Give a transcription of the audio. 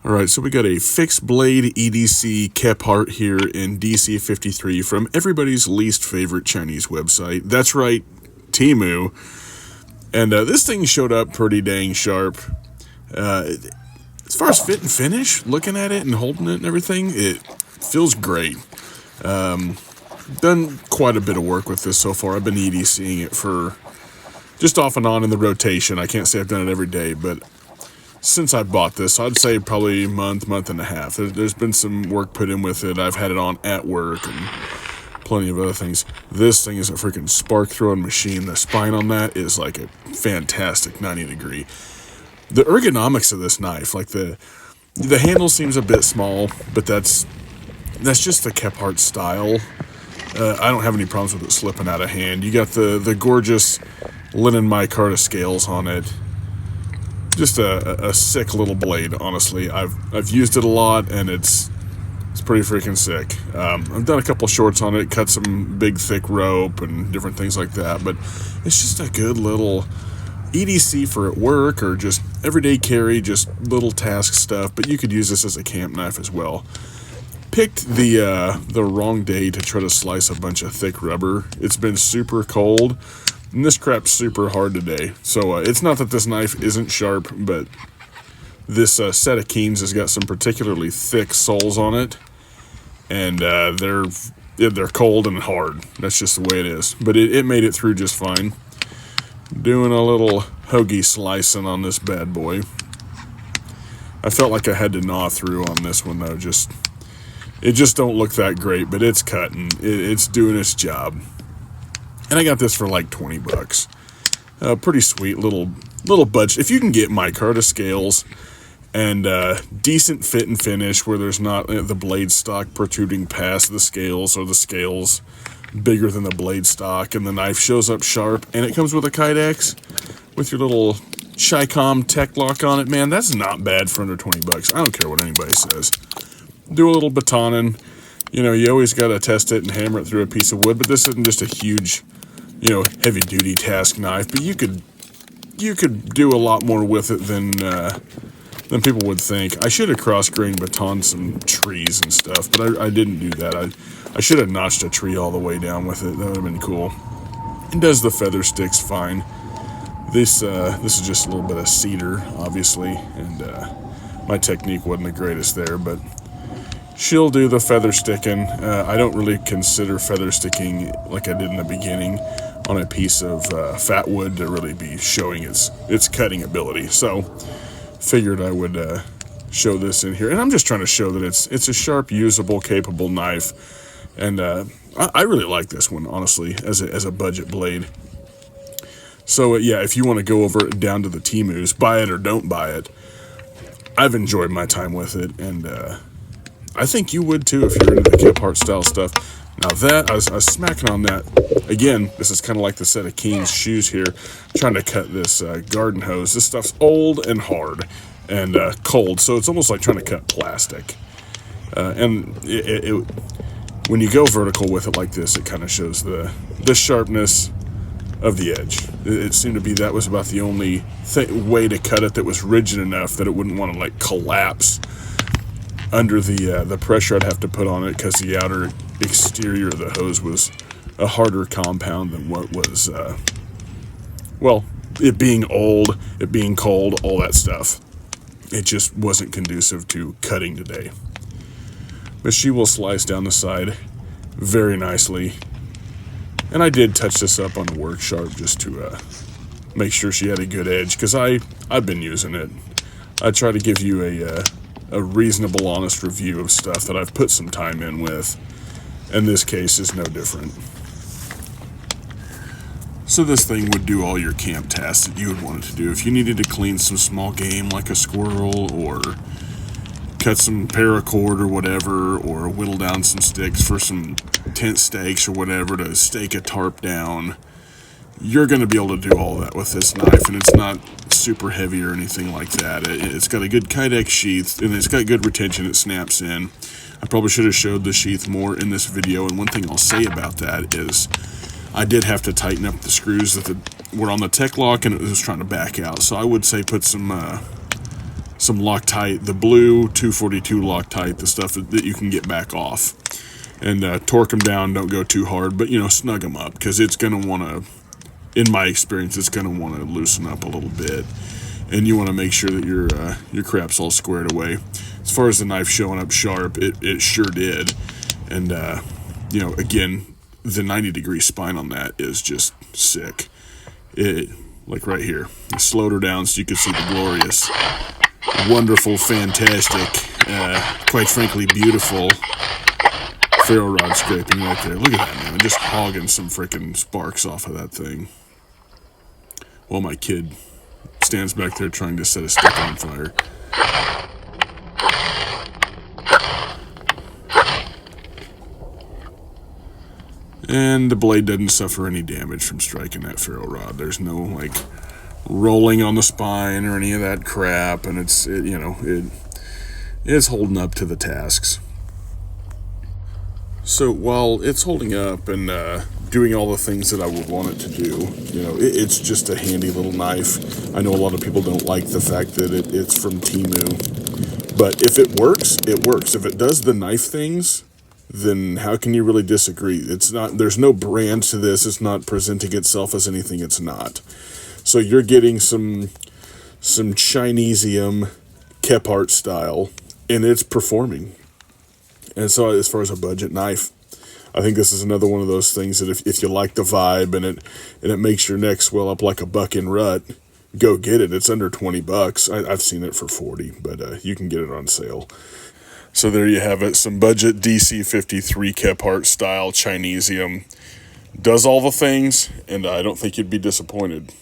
Alright, so we got a fixed blade EDC Kephart here in DC53 from everybody's least favorite Chinese website. That's right, Temu. And this thing showed up pretty dang sharp. As far as fit and finish, looking at it and holding it and everything, it feels great. Done quite a bit of work with this so far. I've been EDCing it for just off and on in the rotation. I can't say I've done it every day, but since I bought this, I'd say probably a month and a half. There's been some work put in with it. I've had it on at work and plenty of other things. This thing is a freaking spark throwing machine. The spine on that is like a fantastic 90 degree. The ergonomics of this knife, like the handle seems a bit small, but that's just the Kephart style. I don't have any problems with it slipping out of hand. You got the gorgeous linen micarta scales on it. Just a sick little blade, honestly. I've used it a lot, and it's pretty freaking sick. I've done a couple shorts on it, cut some big thick rope and different things like that, but it's just a good little EDC for at work or just everyday carry, just little task stuff, but you could use this as a camp knife as well. Picked the wrong day to try to slice a bunch of thick rubber. It's been super cold, and this crap's super hard today. So it's not that this knife isn't sharp, but this set of Keens has got some particularly thick soles on it, and they're cold and hard. That's just the way it is. But it made it through just fine. Doing a little hoagie slicing on this bad boy. I felt like I had to gnaw through on this one though. It just don't look that great, but it's cutting. It's doing its job. And I got this for like 20 bucks. Pretty sweet little budget. If you can get micarta scales and decent fit and finish where there's not the blade stock protruding past the scales or the scales bigger than the blade stock, and the knife shows up sharp, and it comes with a Kydex with your little Chi-Com tech lock on it, man, that's not bad for under 20 bucks. I don't care what anybody says. Do a little batoning. You know, you always got to test it and hammer it through a piece of wood, but this isn't just a huge, heavy duty task knife, but you could do a lot more with it than people would think. I should have cross-grained batoned some trees and stuff, but I didn't do that. I should have notched a tree all the way down with it. That would have been cool. It does the feather sticks fine. This is just a little bit of cedar, obviously, and my technique wasn't the greatest there, but she'll do the feather sticking. I don't really consider feather sticking like I did in the beginning on a piece of fat wood to really be showing its cutting ability. So figured I would show this in here, and I'm just trying to show that it's a sharp, usable, capable knife, and I really like this one, honestly, as a budget blade. So yeah, if you want to go over it down to the Temus, buy it or don't buy it. I've enjoyed my time with it, and I think you would too if you're into the Kephart style stuff. Now that, I was smacking on that. Again, this is kind of like the set of Keen's shoes here, trying to cut this garden hose. This stuff's old and hard and cold, so it's almost like trying to cut plastic. And when you go vertical with it like this, it kind of shows the sharpness of the edge. It seemed to be that was about the only way to cut it that was rigid enough that it wouldn't want to like collapse under the pressure I'd have to put on it, because the outer exterior of the hose was a harder compound than what was, it being old, it being cold, all that stuff. It just wasn't conducive to cutting today. But she will slice down the side very nicely. And I did touch this up on the work sharp just to make sure she had a good edge, because I've been using it. I try to give you a reasonable, honest review of stuff that I've put some time in with, and this case is no different. So this thing would do all your camp tasks that you would want it to do. If you needed to clean some small game like a squirrel, or cut some paracord or whatever, or whittle down some sticks for some tent stakes or whatever to stake a tarp down, you're going to be able to do all that with this knife, and it's not super heavy or anything like that. It's got a good Kydex sheath, and it's got good retention. It snaps in. I probably should have showed the sheath more in this video, and one thing I'll say about that is I did have to tighten up the screws that were on the tech lock, and it was trying to back out. So I would say put some some Loctite, the blue 242 Loctite, the stuff that you can get back off. And torque them down, don't go too hard, but, you know, snug them up, because it's going to want to, in my experience, it's going to want to loosen up a little bit. And you want to make sure that your crap's all squared away. As far as the knife showing up sharp, it sure did. And, you know, again, the 90-degree spine on that is just sick. Like right here. I slowed her down so you could see the glorious, wonderful, fantastic, quite frankly, beautiful ferro rod scraping right there. Look at that, man. I'm just hogging some freaking sparks off of that thing. While my kid stands back there trying to set a stick on fire. And the blade doesn't suffer any damage from striking that ferro rod. There's no, like, rolling on the spine or any of that crap, and it's holding up to the tasks. So while it's holding up and doing all the things that I would want it to do, you know, it's just a handy little knife. I know a lot of people don't like the fact that it's from Temu, but if it works, it works. If it does the knife things, then how can you really disagree? It's not. There's no brand to this. It's not presenting itself as anything it's not. So you're getting some Chinesium Kephart style, and it's performing. And so as far as a budget knife, I think this is another one of those things that if you like the vibe and it makes your neck swell up like a buck in rut, go get it. It's under $20. I've seen it for $40, but you can get it on sale. So there you have it. Some budget DC53 Kephart style Chinesium. Does all the things, and I don't think you'd be disappointed.